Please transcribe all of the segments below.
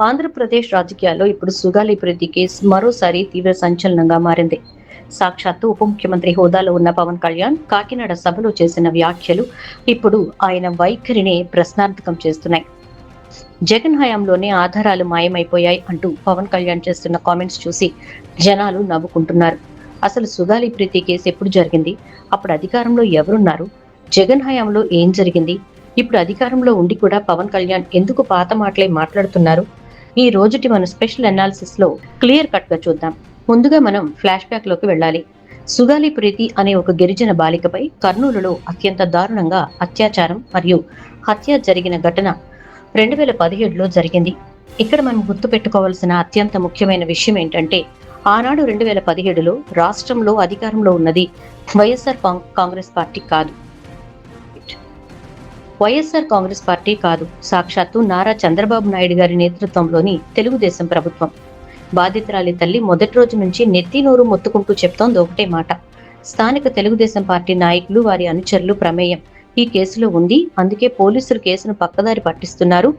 ఆంధ్రప్రదేశ్ రాజకీయాల్లో ఇప్పుడు సుగాలి ప్రీతి కేసు మరోసారి తీవ్ర సంచలనంగా మారింది. సాక్షాత్తు ఉప ముఖ్యమంత్రి హోదాలో ఉన్న పవన్ కళ్యాణ్ కాకినాడ సభలో చేసిన వ్యాఖ్యలు ఇప్పుడు ఆయన వైఖరిని ప్రశ్నార్థకం చేస్తున్నాయి. జగన్ హయాంలోనే ఆధారాలు మాయమైపోయాయి అంటూ పవన్ కళ్యాణ్ చేస్తున్న కామెంట్స్ చూసి జనాలు నవ్వుకుంటున్నారు. అసలు సుగాలి ప్రీతి కేసు ఎప్పుడు జరిగింది? అప్పుడు అధికారంలో ఎవరున్నారు? జగన్ హయాంలో ఏం జరిగింది? ఇప్పుడు అధికారంలో ఉండి కూడా పవన్ కళ్యాణ్ ఎందుకు పాత మాటలే మాట్లాడుతున్నారు? ఈ రోజుటి మన స్పెషల్ అనాలిసిస్ లో క్లియర్ కట్ గా చూద్దాం. ముందుగా మనం ఫ్లాష్ బ్యాక్ లోకి వెళ్ళాలి. సుగాలి ప్రీతి అనే ఒక గిరిజన బాలికపై కర్నూలులో అత్యంత దారుణంగా అత్యాచారం మరియు హత్య జరిగిన ఘటన 2017లో జరిగింది. ఇక్కడ మనం గుర్తుపెట్టుకోవాల్సిన అత్యంత ముఖ్యమైన విషయం ఏంటంటే, ఆనాడు 2017లో రాష్ట్రంలో అధికారంలో ఉన్నది వైఎస్ఆర్ కాంగ్రెస్ పార్టీ కాదు. వైఎస్ఆర్ కాంగ్రెస్ పార్టీ కాదు, సాక్షాత్తు నారా చంద్రబాబు నాయుడు గారి నేతృత్వంలోని తెలుగుదేశం ప్రభుత్వం. బాధితురాలి తల్లి మొదటి రోజు నుంచి నెత్తి నోరు మొత్తుకుంటూ చెప్తోంది ఒకటే మాట: స్థానిక తెలుగుదేశం పార్టీ నాయకులు, వారి అనుచరులు ప్రమేయం ఈ కేసులో ఉంది, అందుకే పోలీసులు కేసును పక్కదారి పట్టిస్తున్నారు,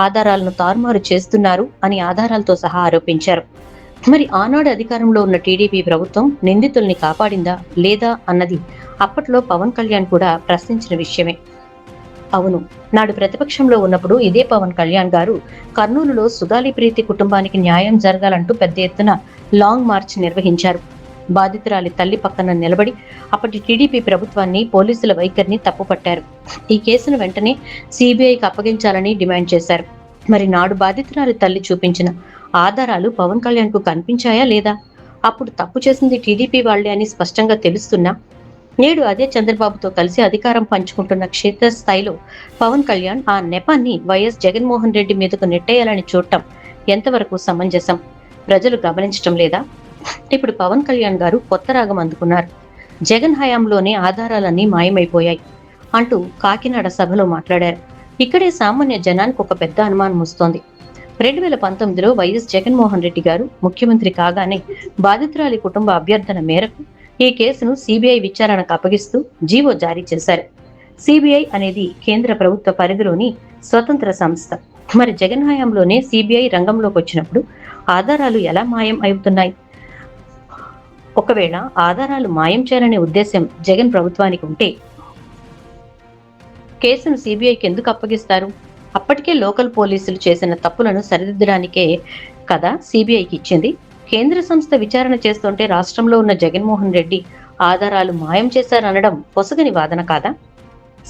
ఆధారాలను తారుమారు చేస్తున్నారు అని ఆధారాలతో సహా ఆరోపించారు. మరి ఆనాడు అధికారంలో ఉన్న టీడీపీ ప్రభుత్వం నిందితుల్ని కాపాడిందా లేదా అన్నది అప్పట్లో పవన్ కళ్యాణ్ కూడా ప్రశ్నించిన విషయమే. అవును, నాడు ప్రతిపక్షంలో ఉన్నప్పుడు ఇదే పవన్ కళ్యాణ్ గారు కర్నూలులో సుగాలి ప్రీతి కుటుంబానికి న్యాయం జరగాలంటూ పెద్ద ఎత్తున లాంగ్ మార్చ్ నిర్వహించారు. బాధితురాలి తల్లి పక్కన నిలబడి అప్పటి టీడీపీ ప్రభుత్వాన్ని, పోలీసుల వైఖరిని తప్పుపట్టారు. ఈ కేసును వెంటనే సిబిఐకి అప్పగించాలని డిమాండ్ చేశారు. మరి నాడు బాధితురాలి తల్లి చూపించిన ఆధారాలు పవన్ కళ్యాణ్ కు కనిపించాయా లేదా? అప్పుడు తప్పు చేసింది టీడీపీ వాళ్లే అని స్పష్టంగా తెలుస్తున్నా, నేడు అదే చంద్రబాబుతో కలిసి అధికారం పంచుకుంటున్న క్షేత్రస్థాయిలో పవన్ కళ్యాణ్ ఆ నెపాన్ని వైఎస్ జగన్మోహన్ రెడ్డి మీదకు నెట్టేయాలని చూడటం ఎంతవరకు సమంజసం? ప్రజలు గమనించటం లేదా? ఇప్పుడు పవన్ కళ్యాణ్ గారు కొత్త రాగం అందుకున్నారు. జగన్ హయాంలోనే ఆధారాలన్నీ మాయమైపోయాయి అంటూ కాకినాడ సభలో మాట్లాడారు. ఇక్కడే సామాన్య జనానికి ఒక పెద్ద అనుమానం వస్తోంది. 2019లో వైఎస్ జగన్మోహన్ రెడ్డి గారు ముఖ్యమంత్రి కాగానే బాధితురాలి కుటుంబ అభ్యర్థన మేరకు ఈ కేసును సిబిఐ విచారణకు అప్పగిస్తూ జీవో జారీ చేశారు. సిబిఐ అనేది కేంద్ర ప్రభుత్వ పరిధిలోని స్వతంత్ర సంస్థ. మరి జగన్ హయాంలోనే సిబిఐ రంగంలోకి వచ్చినప్పుడు ఆధారాలు ఎలా మాయం అవుతున్నాయి? ఒకవేళ ఆధారాలు మాయం చేయాలనే ఉద్దేశం జగన్ ప్రభుత్వానికి ఉంటే కేసును సిబిఐకి ఎందుకు అప్పగిస్తారు? అప్పటికే లోకల్ పోలీసులు చేసిన తప్పులను సరిదిద్దడానికే కదా సిబిఐకి ఇచ్చింది. కేంద్ర సంస్థ విచారణ చేస్తుంటే రాష్ట్రంలో ఉన్న జగన్మోహన్ రెడ్డి ఆధారాలు మాయం చేశారనడం పొసగని వాదన కాదా?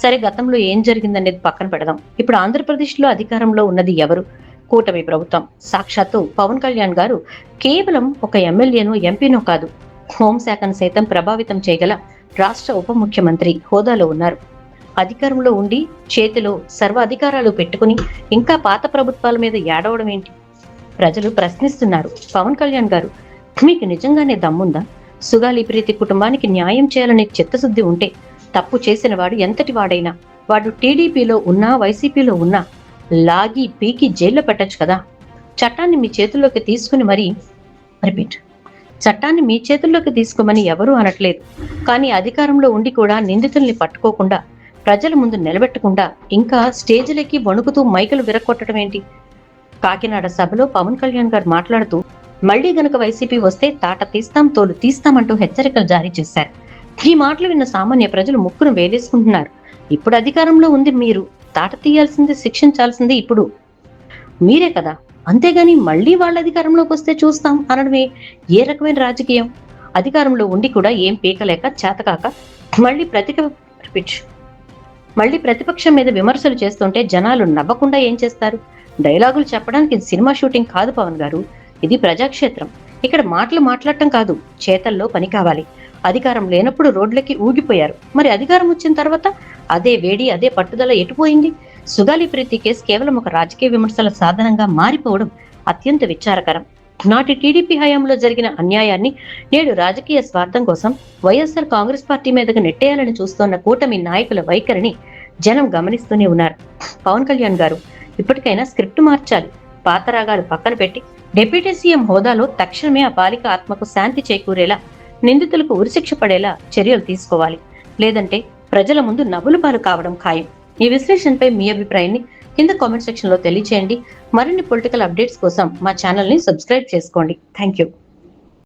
సరే, గతంలో ఏం జరిగిందనేది పక్కన పెడదాం. ఇప్పుడు ఆంధ్రప్రదేశ్లో అధికారంలో ఉన్నది ఎవరు? కూటమి ప్రభుత్వం. సాక్షాత్తు పవన్ కళ్యాణ్ గారు కేవలం ఒక ఎమ్మెల్యేనో ఎంపీనో కాదు, హోంశాఖను సైతం ప్రభావితం చేయగల రాష్ట్ర ఉప ముఖ్యమంత్రి హోదాలో ఉన్నారు. అధికారంలో ఉండి చేతిలో సర్వ అధికారాలు పెట్టుకుని ఇంకా పాత ప్రభుత్వాల మీద ఏడవడం ఏంటి? ప్రజలు ప్రశ్నిస్తున్నారు. పవన్ కళ్యాణ్ గారు, మీకు నిజంగానే దమ్ముందా? సుగాలి ప్రీతి కుటుంబానికి న్యాయం చేయాలనే చిత్తశుద్ధి ఉంటే తప్పు చేసిన వాడు ఎంతటి వాడైనా, వాడు టీడీపీలో ఉన్నా వైసీపీలో ఉన్నా లాగి పీకి జైల్లో పెట్టచ్చు కదా. చట్టాన్ని మీ చేతుల్లోకి తీసుకుని చట్టాన్ని మీ చేతుల్లోకి తీసుకోమని ఎవరూ అనట్లేదు. కానీ అధికారంలో ఉండి కూడా నిందితుల్ని పట్టుకోకుండా, ప్రజల ముందు నిలబెట్టకుండా ఇంకా స్టేజ్లకి వణుకుతూ మైకులు విరగొట్టడం ఏంటి? కాకినాడ సభలో పవన్ కళ్యాణ్ గారు మాట్లాడుతూ, మళ్లీ గనక వైసీపీ వస్తే తాట తీస్తాం, తోలు తీస్తామంటూ హెచ్చరికలు జారీ చేశారు. ఈ మాటలు విన్న సామాన్య ప్రజలు ముక్కును వేలేసుకుంటున్నారు. ఇప్పుడు అధికారంలో ఉంది మీరు, తాట తీయాల్సింది, శిక్షించాల్సింది ఇప్పుడు మీరే కదా. అంతేగాని మళ్లీ వాళ్ళ అధికారంలోకి వస్తే చూస్తాం అనడమే ఏ రకమైన రాజకీయం? అధికారంలో ఉండి కూడా ఏం పీకలేక చేతకాక మళ్ళీ ప్రతిపక్షం మీద విమర్శలు చేస్తుంటే జనాలు నవ్వకుండా ఏం చేస్తారు? డైలాగులు చెప్పడానికి ఇది సినిమా షూటింగ్ కాదు పవన్ గారు, ఇది ప్రజాక్షేత్రం. ఇక్కడ మాటలు మాట్లాడటం కాదు, చేతల్లో పని కావాలి. అధికారం లేనప్పుడు రోడ్లకి ఊగిపోయారు, మరి అధికారం వచ్చిన తర్వాత అదే వేడి, అదే పట్టుదల ఎటుపోయింది? సుగాలి ప్రీతి కేసు కేవలం ఒక రాజకీయ విమర్శల సాధనంగా మారిపోవడం అత్యంత విచారకరం. నాటి టీడీపీ హయాంలో జరిగిన అన్యాయాన్ని నేడు రాజకీయ స్వార్థం కోసం వైఎస్ఆర్ కాంగ్రెస్ పార్టీ మీదకు నెట్టేయాలని చూస్తోన్న కూటమి నాయకుల వైఖరిని జనం గమనిస్తూనే ఉన్నారు. పవన్ కళ్యాణ్ గారు, ఇప్పటికైనా స్క్రిప్ట్ మార్చాలి. పాత రాగాలు పక్కన పెట్టి డిప్యూటీ సీఎం హోదాలో తక్షణమే ఆ బాలిక ఆత్మకు శాంతి చేకూరేలా, నిందితులకు ఉరిశిక్ష పడేలా చర్యలు తీసుకోవాలి. లేదంటే ప్రజల ముందు నవ్వుల పాలు కావడం ఖాయం. ఈ విశ్లేషణపై మీ అభిప్రాయాన్ని కింద కామెంట్ సెక్షన్ లో తెలియచేయండి. మరిన్ని పొలిటికల్ అప్డేట్స్ కోసం మా ఛానల్ ని సబ్స్క్రైబ్ చేసుకోండి. Thank you.